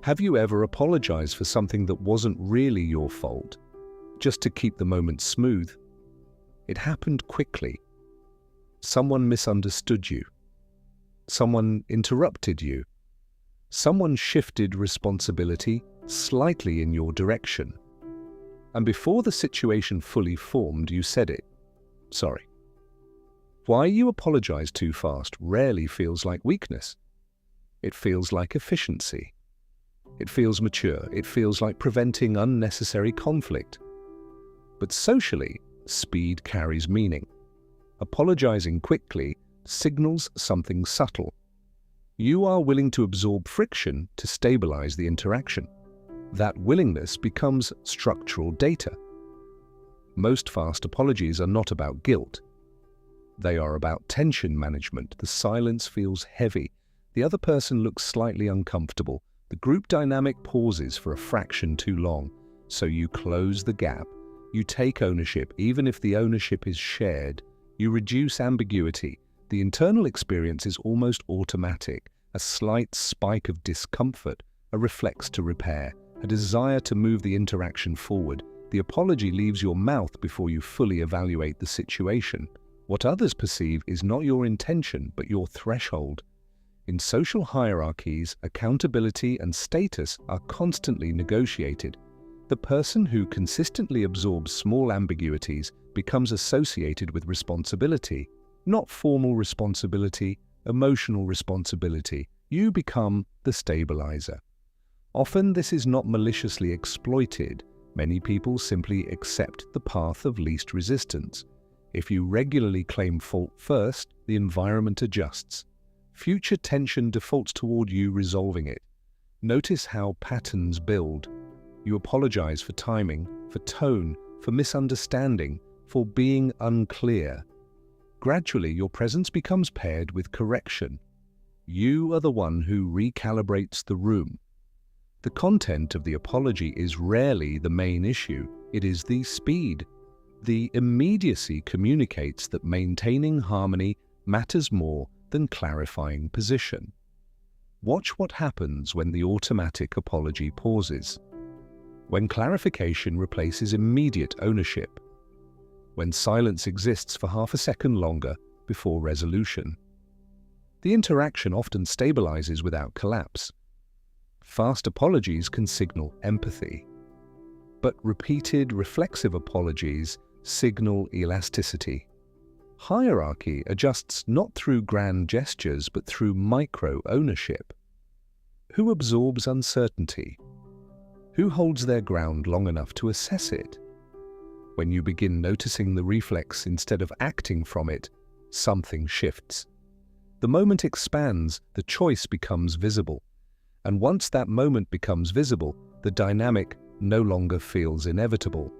Have you ever apologized for something that wasn't really your fault, just to keep the moment smooth? It happened quickly. Someone misunderstood you. Someone interrupted you. Someone shifted responsibility slightly in your direction. And before the situation fully formed, you said it. Sorry. Why you apologize too fast rarely feels like weakness. It feels like efficiency. It feels mature. It feels like preventing unnecessary conflict. But socially, speed carries meaning. Apologizing quickly signals something subtle. You are willing to absorb friction to stabilize the interaction. That willingness becomes structural data. Most fast apologies are not about guilt. They are about tension management. The silence feels heavy. The other person looks slightly uncomfortable. The group dynamic pauses for a fraction too long. So you close the gap. You take ownership, even if the ownership is shared. You reduce ambiguity. The internal experience is almost automatic. A slight spike of discomfort, a reflex to repair, a desire to move the interaction forward. The apology leaves your mouth before you fully evaluate the situation. What others perceive is not your intention, but your threshold. In social hierarchies, accountability and status are constantly negotiated. The person who consistently absorbs small ambiguities becomes associated with responsibility, not formal responsibility, emotional responsibility. You become the stabilizer. Often this is not maliciously exploited. Many people simply accept the path of least resistance. If you regularly claim fault first, the environment adjusts. Future tension defaults toward you resolving it. Notice how patterns build. You apologize for timing, for tone, for misunderstanding, for being unclear. Gradually, your presence becomes paired with correction. You are the one who recalibrates the room. The content of the apology is rarely the main issue. It is the speed. The immediacy communicates that maintaining harmony matters more than clarifying position. Watch what happens when the automatic apology pauses. When clarification replaces immediate ownership. When silence exists for half a second longer before resolution. The interaction often stabilizes without collapse. Fast apologies can signal empathy, but repeated reflexive apologies signal elasticity. Hierarchy adjusts not through grand gestures but through micro-ownership. Who absorbs uncertainty? Who holds their ground long enough to assess it? When you begin noticing the reflex instead of acting from it, something shifts. The moment expands, the choice becomes visible. And once that moment becomes visible, the dynamic no longer feels inevitable.